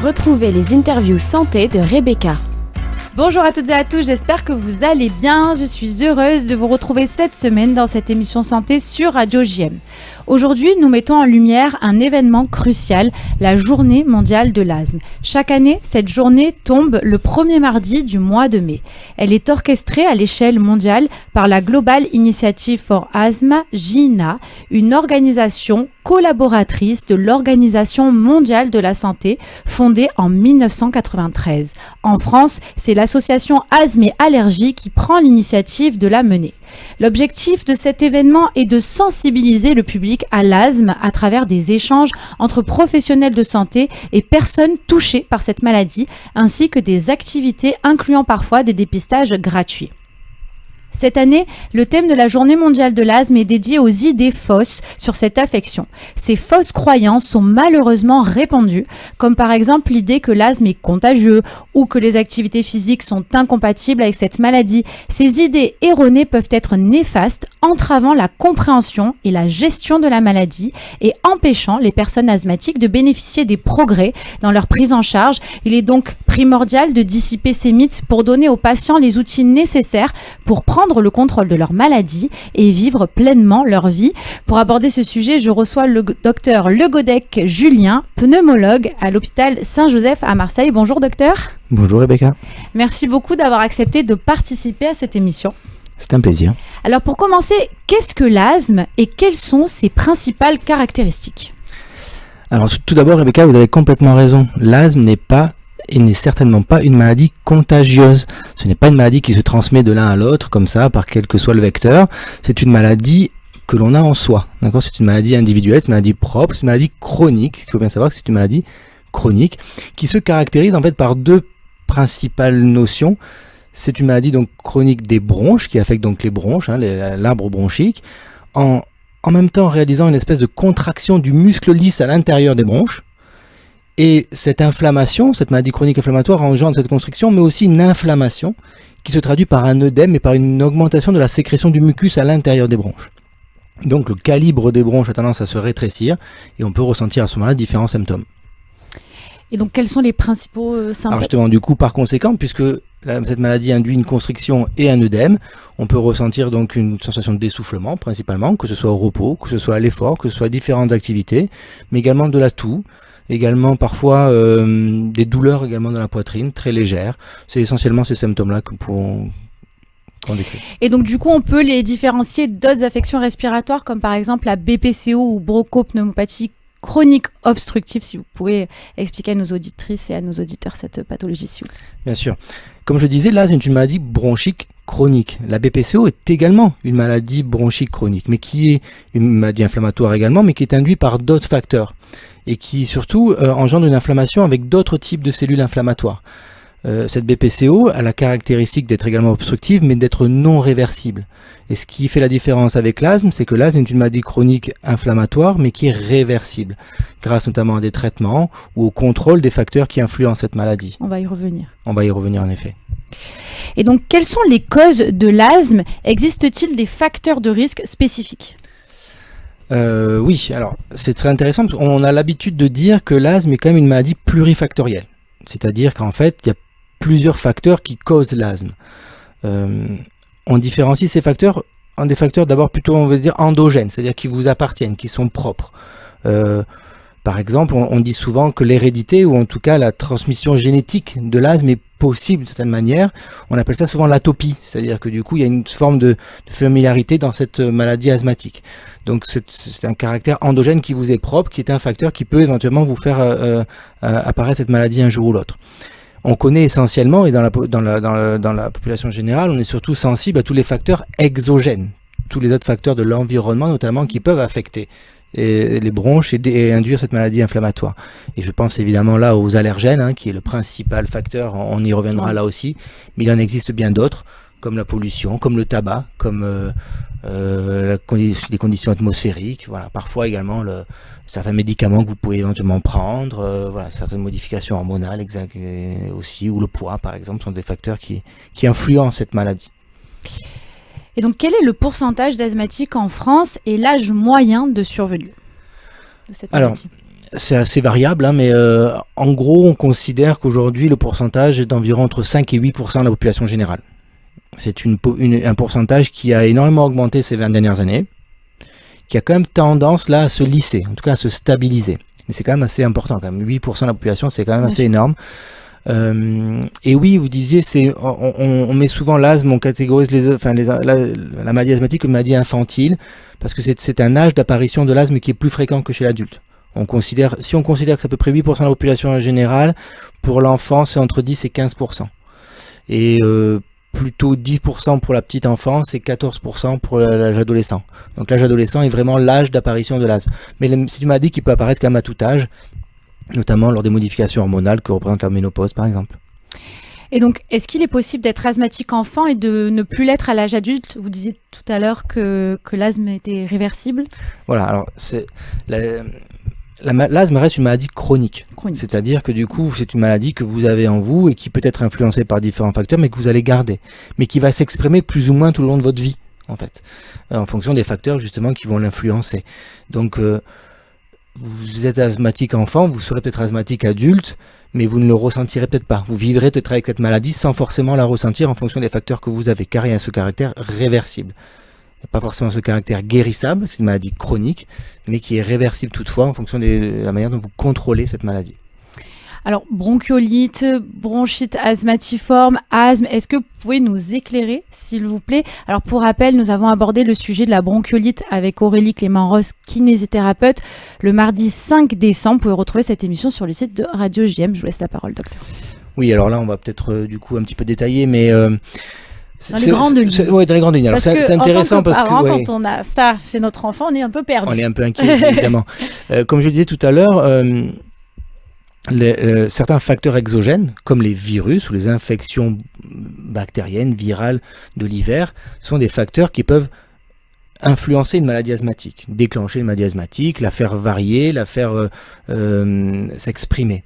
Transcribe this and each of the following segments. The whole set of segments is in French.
Retrouvez les interviews santé de Rebecca. Bonjour à toutes et à tous, j'espère que vous allez bien. Je suis heureuse de vous retrouver cette semaine dans cette émission santé sur Radio JM. Aujourd'hui, nous mettons en lumière un événement crucial, la Journée mondiale de l'asthme. Chaque année, cette journée tombe le premier mardi du mois de mai. Elle est orchestrée à l'échelle mondiale par la Global Initiative for Asthma, GINA, une organisation collaboratrice de l'Organisation mondiale de la santé, fondée en 1993. En France, c'est l'association Asthme et Allergies qui prend l'initiative de la mener. L'objectif de cet événement est de sensibiliser le public à l'asthme à travers des échanges entre professionnels de santé et personnes touchées par cette maladie, ainsi que des activités incluant parfois des dépistages gratuits. Cette année, le thème de la Journée mondiale de l'asthme est dédié aux idées fausses sur cette affection. Ces fausses croyances sont malheureusement répandues, comme par exemple l'idée que l'asthme est contagieux ou que les activités physiques sont incompatibles avec cette maladie. Ces idées erronées peuvent être néfastes, entravant la compréhension et la gestion de la maladie et empêchant les personnes asthmatiques de bénéficier des progrès dans leur prise en charge. Il est donc primordial de dissiper ces mythes pour donner aux patients les outils nécessaires pour prendre le contrôle de leur maladie et vivre pleinement leur vie. Pour aborder ce sujet, je reçois le docteur Legodec Julien, pneumologue à l'hôpital Saint-Joseph à Marseille. Bonjour docteur. Bonjour Rebecca. Merci beaucoup d'avoir accepté de participer à cette émission. C'est un plaisir. Alors pour commencer, qu'est-ce que l'asthme et quelles sont ses principales caractéristiques ? Alors tout d'abord Rebecca, vous avez complètement raison. L'asthme n'est certainement pas une maladie contagieuse. Ce n'est pas une maladie qui se transmet de l'un à l'autre comme ça, par quel que soit le vecteur. C'est une maladie que l'on a en soi. D'accord ? C'est une maladie individuelle, c'est une maladie propre, c'est une maladie chronique. Il faut bien savoir que c'est une maladie chronique qui se caractérise en fait par deux principales notions. C'est une maladie donc chronique des bronches qui affecte donc les bronches, l'arbre bronchique, en même temps réalisant une espèce de contraction du muscle lisse à l'intérieur des bronches. Et cette inflammation, cette maladie chronique inflammatoire engendre cette constriction, mais aussi une inflammation qui se traduit par un œdème et par une augmentation de la sécrétion du mucus à l'intérieur des bronches. Donc le calibre des bronches a tendance à se rétrécir et on peut ressentir à ce moment-là différents symptômes. Et donc quels sont les principaux symptômes ? Alors justement, du coup, par conséquent, puisque cette maladie induit une constriction et un œdème, on peut ressentir donc une sensation de dessoufflement principalement, que ce soit au repos, que ce soit à l'effort, que ce soit à différentes activités, mais également de la toux. Également parfois des douleurs également dans la poitrine, très légères. C'est essentiellement ces symptômes-là qu'on décrit. Et donc du coup, on peut les différencier d'autres affections respiratoires comme par exemple la BPCO ou bronchopneumopathie chronique obstructive, si vous pouvez expliquer à nos auditrices et à nos auditeurs cette pathologie, s'il vous plaît. Bien sûr. Comme je disais, là, c'est une maladie bronchique chronique. La BPCO est également une maladie bronchique chronique, mais qui est une maladie inflammatoire également, mais qui est induite par d'autres facteurs et qui surtout engendre une inflammation avec d'autres types de cellules inflammatoires. Cette BPCO a la caractéristique d'être également obstructive, mais d'être non réversible. Et ce qui fait la différence avec l'asthme, c'est que l'asthme est une maladie chronique inflammatoire, mais qui est réversible, grâce notamment à des traitements ou au contrôle des facteurs qui influencent cette maladie. On va y revenir. On va y revenir en effet. Et donc, quelles sont les causes de l'asthme ? Existe-t-il des facteurs de risque spécifiques ? Oui, alors c'est très intéressant parce qu'on a l'habitude de dire que l'asthme est quand même une maladie plurifactorielle. C'est-à-dire qu'en fait, il y a plusieurs facteurs qui causent l'asthme. On différencie ces facteurs en des facteurs d'abord plutôt, on va dire, endogènes, c'est-à-dire qui vous appartiennent, qui sont propres. Par exemple, on dit souvent que l'hérédité, ou en tout cas la transmission génétique de l'asthme est possible d'une certaine manière. On appelle ça souvent l'atopie, c'est-à-dire que du coup, il y a une forme de familiarité dans cette maladie asthmatique. Donc c'est un caractère endogène qui vous est propre, qui est un facteur qui peut éventuellement vous faire apparaître cette maladie un jour ou l'autre. On connaît essentiellement, et dans la population générale, on est surtout sensible à tous les facteurs exogènes, tous les autres facteurs de l'environnement notamment qui peuvent affecter les bronches et induire cette maladie inflammatoire. Et je pense évidemment là aux allergènes, qui est le principal facteur, on y reviendra là aussi, mais il en existe bien d'autres, comme la pollution, comme le tabac, comme les conditions atmosphériques, voilà. Parfois également certains médicaments que vous pouvez éventuellement prendre, certaines modifications hormonales aussi, ou le poids par exemple, sont des facteurs qui influencent cette maladie. Et donc, quel est le pourcentage d'asthmatiques en France et l'âge moyen de survenue de cette maladie ? C'est assez variable, hein, mais en gros, on considère qu'aujourd'hui, le pourcentage est d'environ entre 5 et 8% de la population générale. C'est un pourcentage qui a énormément augmenté ces 20 dernières années, qui a quand même tendance là à se lisser, en tout cas à se stabiliser. Mais c'est quand même assez important, quand même. 8% de la population, c'est quand même assez énorme. Et oui, vous disiez, on met souvent l'asthme, on catégorise la maladie asthmatique comme maladie infantile, parce que c'est un âge d'apparition de l'asthme qui est plus fréquent que chez l'adulte. Si on considère que c'est à peu près 8% de la population en général, pour l'enfant, c'est entre 10 et 15%. Et plutôt 10% pour la petite enfance et 14% pour l'âge adolescent. Donc l'âge adolescent est vraiment l'âge d'apparition de l'asthme. Mais c'est une maladie qui peut apparaître quand même à tout âge, notamment lors des modifications hormonales que représente la ménopause par exemple. Et donc, est-ce qu'il est possible d'être asthmatique enfant et de ne plus l'être à l'âge adulte ? Vous disiez tout à l'heure que l'asthme était réversible. Voilà, alors l'asthme reste une maladie chronique. C'est-à-dire que du coup, c'est une maladie que vous avez en vous et qui peut être influencée par différents facteurs, mais que vous allez garder. Mais qui va s'exprimer plus ou moins tout le long de votre vie, en fait. En fonction des facteurs, justement, qui vont l'influencer. Donc, vous êtes asthmatique enfant, vous serez peut-être asthmatique adulte, mais vous ne le ressentirez peut-être pas. Vous vivrez peut-être avec cette maladie sans forcément la ressentir en fonction des facteurs que vous avez, car il y a ce caractère réversible. Il n'y a pas forcément ce caractère guérissable, c'est une maladie chronique, mais qui est réversible toutefois en fonction de la manière dont vous contrôlez cette maladie. Alors, bronchiolite, bronchite asthmatiforme, asthme, est-ce que vous pouvez nous éclairer, s'il vous plaît ? Alors, pour rappel, nous avons abordé le sujet de la bronchiolite avec Aurélie Clément-Ross, kinésithérapeute, le mardi 5 décembre. Vous pouvez retrouver cette émission sur le site de Radio JM. Je vous laisse la parole, docteur. Oui, alors là, on va peut-être du coup un petit peu détailler, mais... dans les grandes lignes. Oui, dans les grandes lignes. Alors, c'est intéressant parce que... Quand on a ça chez notre enfant, on est un peu perdu. On est un peu inquiet, évidemment. Comme je le disais tout à l'heure... certains facteurs exogènes, comme les virus ou les infections bactériennes, virales de l'hiver, sont des facteurs qui peuvent influencer une maladie asthmatique, déclencher une maladie asthmatique, la faire varier, la faire s'exprimer.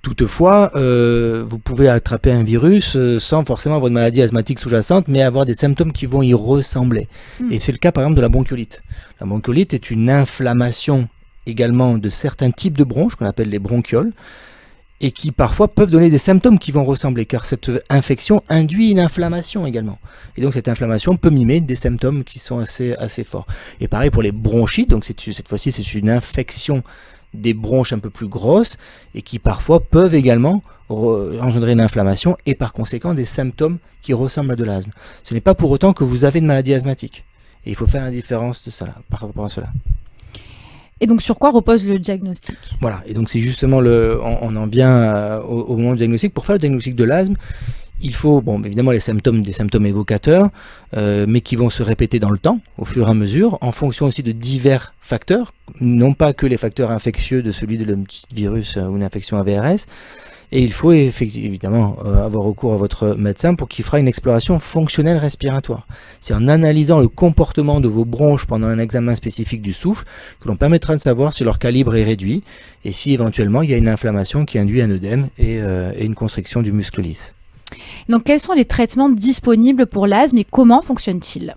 Toutefois, vous pouvez attraper un virus sans forcément avoir une maladie asthmatique sous-jacente, mais avoir des symptômes qui vont y ressembler. Et c'est le cas par exemple de la bronchiolite. La bronchiolite est une inflammation également de certains types de bronches qu'on appelle les bronchioles et qui parfois peuvent donner des symptômes qui vont ressembler car cette infection induit une inflammation également et donc cette inflammation peut mimer des symptômes qui sont assez forts. Et pareil pour les bronchites, donc cette fois-ci c'est une infection des bronches un peu plus grosses et qui parfois peuvent également engendrer une inflammation et par conséquent des symptômes qui ressemblent à de l'asthme. Ce n'est pas pour autant que vous avez une maladie asthmatique et il faut faire la différence de cela, par rapport à cela. Et donc, sur quoi repose le diagnostic ? Voilà, et donc c'est justement on en vient au moment du diagnostic. Pour faire le diagnostic de l'asthme, il faut, évidemment, des symptômes évocateurs, mais qui vont se répéter dans le temps, au fur et à mesure, en fonction aussi de divers facteurs, non pas que les facteurs infectieux de celui de le petit virus ou une infection AVRS. Et il faut évidemment avoir recours à votre médecin pour qu'il fera une exploration fonctionnelle respiratoire. C'est en analysant le comportement de vos bronches pendant un examen spécifique du souffle que l'on permettra de savoir si leur calibre est réduit et si éventuellement il y a une inflammation qui induit un œdème et une constriction du muscle lisse. Donc quels sont les traitements disponibles pour l'asthme et comment fonctionnent-ils ?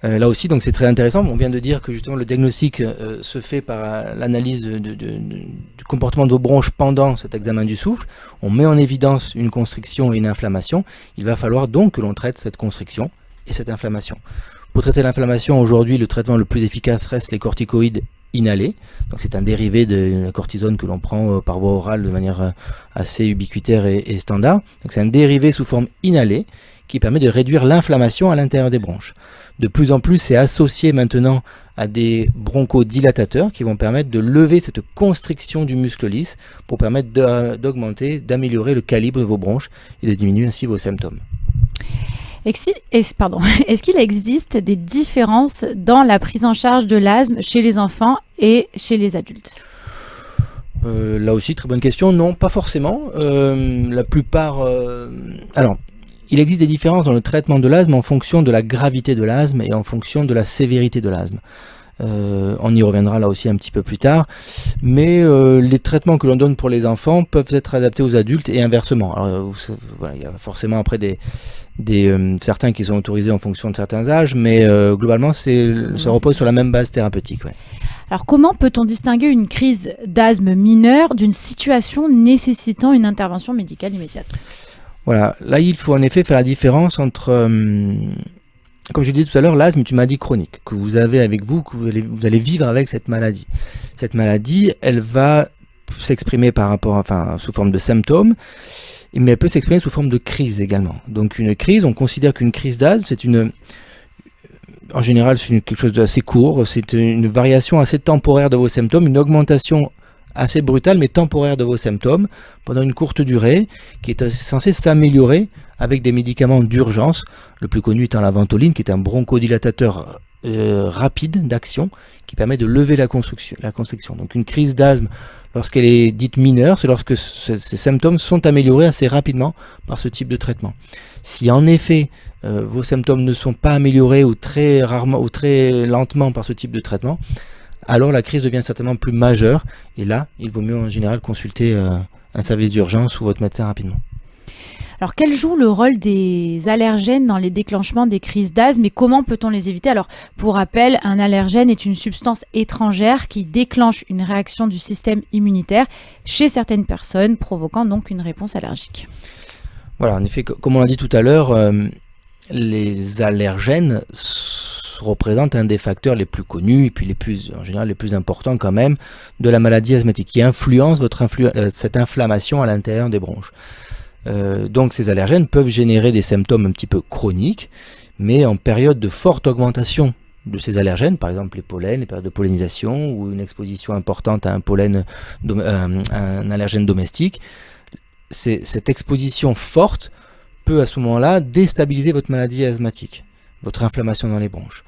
Là aussi, donc c'est très intéressant. On vient de dire que justement le diagnostic se fait par l'analyse du comportement de vos bronches pendant cet examen du souffle. On met en évidence une constriction et une inflammation. Il va falloir donc que l'on traite cette constriction et cette inflammation. Pour traiter l'inflammation, aujourd'hui, le traitement le plus efficace reste les corticoïdes inhalés. Donc c'est un dérivé de la cortisone que l'on prend par voie orale de manière assez ubiquitaire et standard. Donc c'est un dérivé sous forme inhalée qui permet de réduire l'inflammation à l'intérieur des bronches. De plus en plus, c'est associé maintenant à des bronchodilatateurs qui vont permettre de lever cette constriction du muscle lisse pour permettre d'augmenter, d'améliorer le calibre de vos bronches et de diminuer ainsi vos symptômes. Est-ce qu'il existe des différences dans la prise en charge de l'asthme chez les enfants et chez les adultes ? Là aussi, très bonne question. Non, pas forcément. La plupart... il existe des différences dans le traitement de l'asthme en fonction de la gravité de l'asthme et en fonction de la sévérité de l'asthme. On y reviendra là aussi un petit peu plus tard. Mais les traitements que l'on donne pour les enfants peuvent être adaptés aux adultes et inversement. Alors, il y a forcément après certains qui sont autorisés en fonction de certains âges, mais globalement, ça repose sur la même base thérapeutique. Ouais. Alors comment peut-on distinguer une crise d'asthme mineure d'une situation nécessitant une intervention médicale immédiate ? Voilà, là il faut en effet faire la différence entre, comme je l'ai dit tout à l'heure, l'asthme est une maladie chronique que vous avez avec vous, que vous allez vivre avec cette maladie. Cette maladie, elle va s'exprimer sous forme de symptômes, mais elle peut s'exprimer sous forme de crise également. Donc une crise, on considère qu'une crise d'asthme, en général, c'est quelque chose d'assez court, c'est une variation assez temporaire de vos symptômes, une augmentation assez brutale mais temporaire de vos symptômes pendant une courte durée qui est censée s'améliorer avec des médicaments d'urgence, le plus connu étant la ventoline qui est un bronchodilatateur rapide d'action qui permet de lever la constriction. Donc une crise d'asthme, lorsqu'elle est dite mineure, c'est lorsque ces symptômes sont améliorés assez rapidement par ce type de traitement. Si en effet vos symptômes ne sont pas améliorés ou très rarement ou très lentement par ce type de traitement, alors la crise devient certainement plus majeure et là, il vaut mieux en général consulter un service d'urgence ou votre médecin rapidement. Alors quel joue le rôle des allergènes dans les déclenchements des crises d'asthme et comment peut-on les éviter ? Alors pour rappel, un allergène est une substance étrangère qui déclenche une réaction du système immunitaire chez certaines personnes, provoquant donc une réponse allergique. Voilà, en effet, comme on l'a dit tout à l'heure, les allergènes représentent un des facteurs les plus connus et puis en général les plus importants quand même de la maladie asthmatique qui influence cette inflammation à l'intérieur des bronches. Donc ces allergènes peuvent générer des symptômes un petit peu chroniques, mais en période de forte augmentation de ces allergènes, par exemple les pollens, les périodes de pollinisation ou une exposition importante à un allergène domestique, cette exposition forte peut à ce moment-là déstabiliser votre maladie asthmatique, votre inflammation dans les bronches.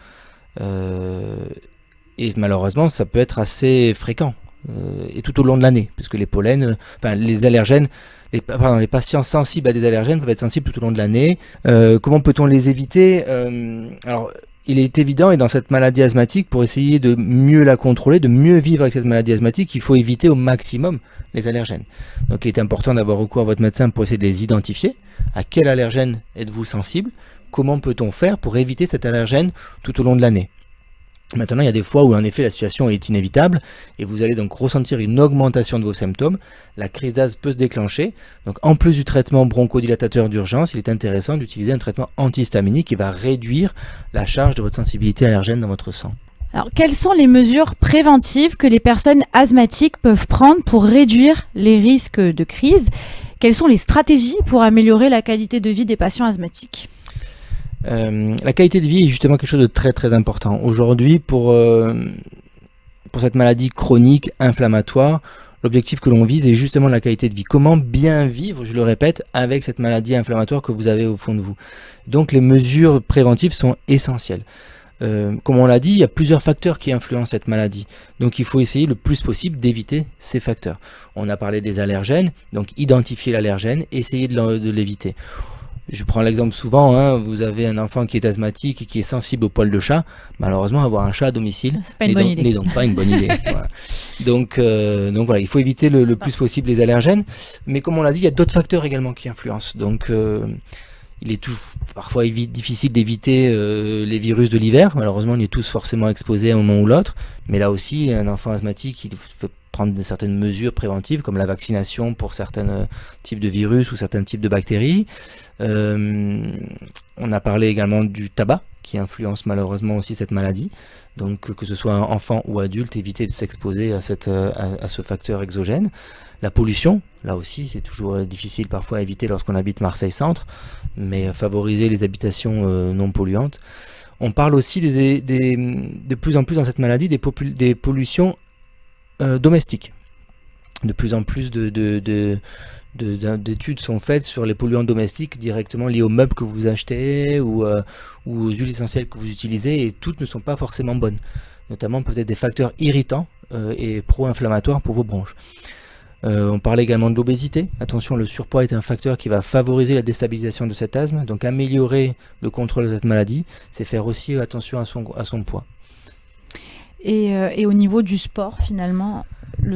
Et malheureusement, ça peut être assez fréquent et tout au long de l'année, puisque les allergènes, les patients sensibles à des allergènes peuvent être sensibles tout au long de l'année. Comment peut-on les éviter ? Alors, il est évident, et dans cette maladie asthmatique, pour essayer de mieux la contrôler, de mieux vivre avec cette maladie asthmatique, il faut éviter au maximum les allergènes. Donc il est important d'avoir recours à votre médecin pour essayer de les identifier. À quel allergène êtes-vous sensible ? Comment peut-on faire pour éviter cet allergène tout au long de l'année ? Maintenant, il y a des fois où en effet la situation est inévitable et vous allez donc ressentir une augmentation de vos symptômes. La crise d'asthme peut se déclencher. Donc en plus du traitement bronchodilatateur d'urgence, il est intéressant d'utiliser un traitement antihistaminique qui va réduire la charge de votre sensibilité allergène dans votre sang. Alors, quelles sont les mesures préventives que les personnes asthmatiques peuvent prendre pour réduire les risques de crise ? Quelles sont les stratégies pour améliorer la qualité de vie des patients asthmatiques ? La qualité de vie est justement quelque chose de très très important. Aujourd'hui, pour cette maladie chronique inflammatoire, l'objectif que l'on vise est justement la qualité de vie. Comment bien vivre, je le répète, avec cette maladie inflammatoire que vous avez au fond de vous. Donc les mesures préventives sont essentielles. Comme on l'a dit, il y a plusieurs facteurs qui influencent cette maladie. Donc il faut essayer le plus possible d'éviter ces facteurs. On a parlé des allergènes, donc identifier l'allergène, essayer de l'éviter. Je prends l'exemple souvent, vous avez un enfant qui est asthmatique et qui est sensible au poil de chat. Malheureusement, avoir un chat à domicile n'est donc pas une bonne idée. Voilà. Donc voilà, il faut éviter le plus possible les allergènes. Mais comme on l'a dit, il y a d'autres facteurs également qui influencent. Donc il est parfois difficile d'éviter les virus de l'hiver. Malheureusement, on y est tous forcément exposés à un moment ou l'autre. Mais là aussi, un enfant asthmatique, il faut prendre certaines mesures préventives comme la vaccination pour certains types de virus ou certains types de bactéries. On a parlé également du tabac qui influence malheureusement aussi cette maladie. Donc que ce soit enfant ou adulte, éviter de s'exposer à ce facteur exogène. La pollution, là aussi c'est toujours difficile parfois à éviter lorsqu'on habite Marseille-Centre, mais favoriser les habitations non polluantes. On parle aussi de plus en plus dans cette maladie des pollutions domestiques. De plus en plus d'études sont faites sur les polluants domestiques directement liés aux meubles que vous achetez ou aux huiles essentielles que vous utilisez, et toutes ne sont pas forcément bonnes. Notamment peut-être des facteurs irritants et pro-inflammatoires pour vos bronches. On parlait également de l'obésité. Attention, le surpoids est un facteur qui va favoriser la déstabilisation de cet asthme. Donc améliorer le contrôle de cette maladie, c'est faire aussi attention à son poids. Et au niveau du sport, finalement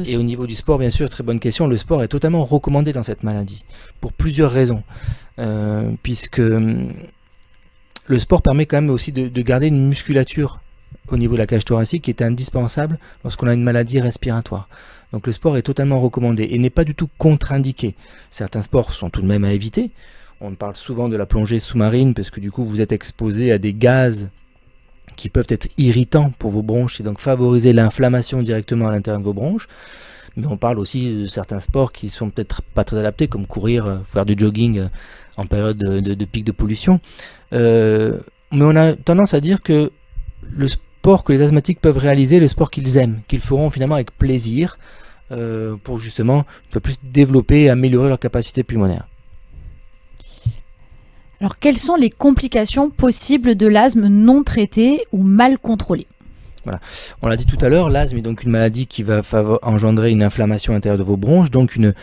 Et au niveau du sport, bien sûr, très bonne question. Le sport est totalement recommandé dans cette maladie, pour plusieurs raisons. Puisque le sport permet quand même aussi de garder une musculature au niveau de la cage thoracique qui est indispensable lorsqu'on a une maladie respiratoire. Donc le sport est totalement recommandé et n'est pas du tout contre-indiqué. Certains sports sont tout de même à éviter. On parle souvent de la plongée sous-marine parce que du coup vous êtes exposé à des gaz qui peuvent être irritants pour vos bronches et donc favoriser l'inflammation directement à l'intérieur de vos bronches. Mais on parle aussi de certains sports qui sont peut-être pas très adaptés, comme courir, faire du jogging en période de pic de pollution. Mais on a tendance à dire que le sport que les asthmatiques peuvent réaliser, le sport qu'ils aiment, qu'ils feront finalement avec plaisir, pour justement un peu plus développer et améliorer leur capacité pulmonaire. Alors, quelles sont les complications possibles de l'asthme non traité ou mal contrôlé ? Voilà. On l'a dit tout à l'heure, l'asthme est donc une maladie qui va engendrer une inflammation intérieure de vos bronches, donc une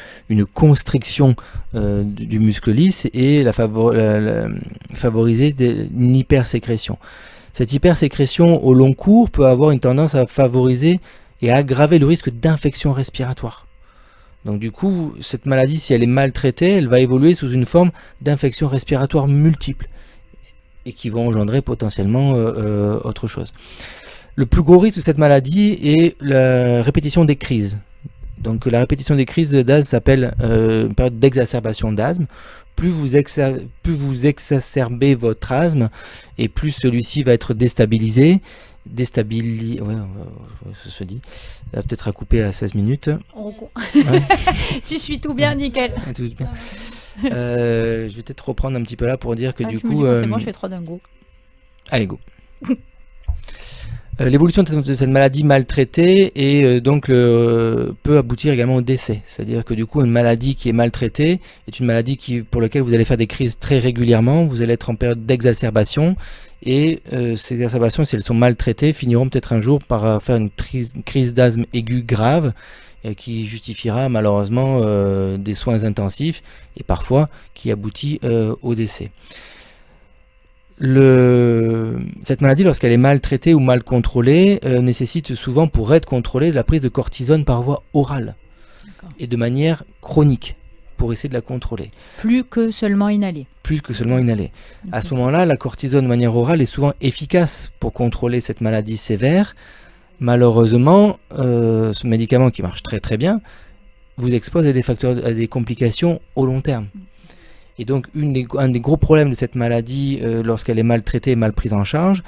constriction du muscle lisse et favoriser une hypersécrétion. Cette hypersécrétion au long cours peut avoir une tendance à favoriser et à aggraver le risque d'infection respiratoire. Donc du coup, cette maladie, si elle est mal traitée, elle va évoluer sous une forme d'infection respiratoire multiple et qui vont engendrer potentiellement autre chose. Le plus gros risque de cette maladie est la répétition des crises. Donc la répétition des crises d'asthme s'appelle une période d'exacerbation d'asthme. Plus vous exacerbez votre asthme et plus celui-ci va être déstabilisé. Ouais, ça se dit. Peut-être à couper à 16 minutes. Ouais. Tu suis tout bien, nickel. Tout bien. Je vais peut-être reprendre un petit peu là pour dire que du coup... c'est moi, je fais 3 d'un go. Allez, go. L'évolution de cette maladie mal traitée peut aboutir également au décès. C'est-à-dire que du coup, une maladie qui est mal traitée est une maladie pour laquelle vous allez faire des crises très régulièrement. Vous allez être en période d'exacerbation et ces exacerbations, si elles sont mal traitées, finiront peut-être un jour par faire une crise d'asthme aiguë grave qui justifiera malheureusement des soins intensifs et parfois qui aboutit au décès. Cette maladie, lorsqu'elle est mal traitée ou mal contrôlée, nécessite souvent, pour être contrôlée, la prise de cortisone par voie orale. D'accord. Et de manière chronique, pour essayer de la contrôler. Plus que seulement inhaler. À ce moment-là, la cortisone de manière orale est souvent efficace pour contrôler cette maladie sévère. Malheureusement, ce médicament qui marche très très bien vous expose à des complications au long terme. Et donc, un des gros problèmes de cette maladie, lorsqu'elle est mal traitée et mal prise en charge,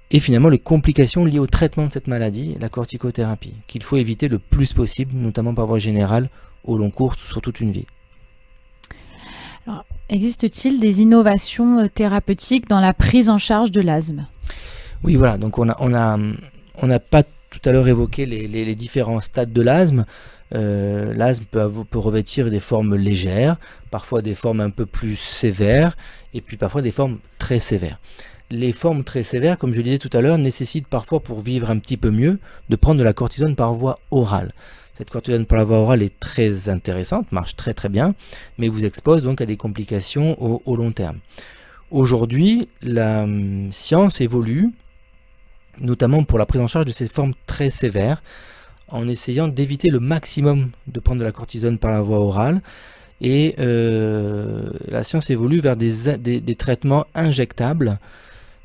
est finalement les complications liées au traitement de cette maladie, la corticothérapie, qu'il faut éviter le plus possible, notamment par voie générale, au long cours, sur toute une vie. Alors, existe-t-il des innovations thérapeutiques dans la prise en charge de l'asthme ? Oui, voilà. Donc, on n'a pas tout à l'heure évoqué les différents stades de l'asthme. L'asthme peut revêtir des formes légères, parfois des formes un peu plus sévères, et puis parfois des formes très sévères. Les formes très sévères, comme je le disais tout à l'heure, nécessitent parfois, pour vivre un petit peu mieux, de prendre de la cortisone par voie orale. Cette cortisone par la voie orale est très intéressante, marche très très bien, mais vous expose donc à des complications au long terme. Aujourd'hui, la science évolue, notamment pour la prise en charge de ces formes très sévères, en essayant d'éviter le maximum de prendre de la cortisone par la voie orale. Et la science évolue vers des traitements injectables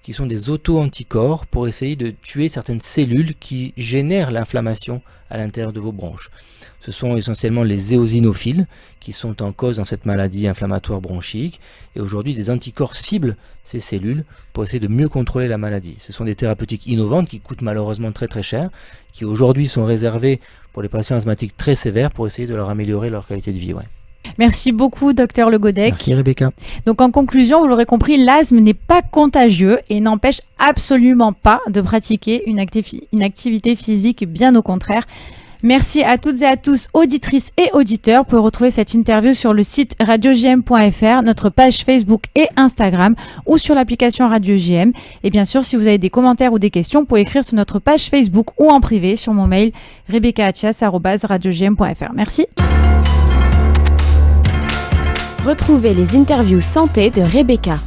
qui sont des auto-anticorps pour essayer de tuer certaines cellules qui génèrent l'inflammation à l'intérieur de vos bronches. Ce sont essentiellement les éosinophiles qui sont en cause dans cette maladie inflammatoire bronchique. Et aujourd'hui, des anticorps ciblent ces cellules pour essayer de mieux contrôler la maladie. Ce sont des thérapeutiques innovantes qui coûtent malheureusement très très cher, qui aujourd'hui sont réservées pour les patients asthmatiques très sévères pour essayer de leur améliorer leur qualité de vie. Ouais. Merci beaucoup, Dr Le Godec. Merci, Rebecca. Donc, en conclusion, vous l'aurez compris, l'asthme n'est pas contagieux et n'empêche absolument pas de pratiquer une activité physique, bien au contraire. Merci à toutes et à tous, auditrices et auditeurs. Vous pouvez retrouver cette interview sur le site radiojm.fr, notre page Facebook et Instagram ou sur l'application Radio JM. Et bien sûr, si vous avez des commentaires ou des questions, vous pouvez écrire sur notre page Facebook ou en privé sur mon mail rebeccaatias@radiojm.fr. Merci. Retrouvez les interviews santé de Rebecca.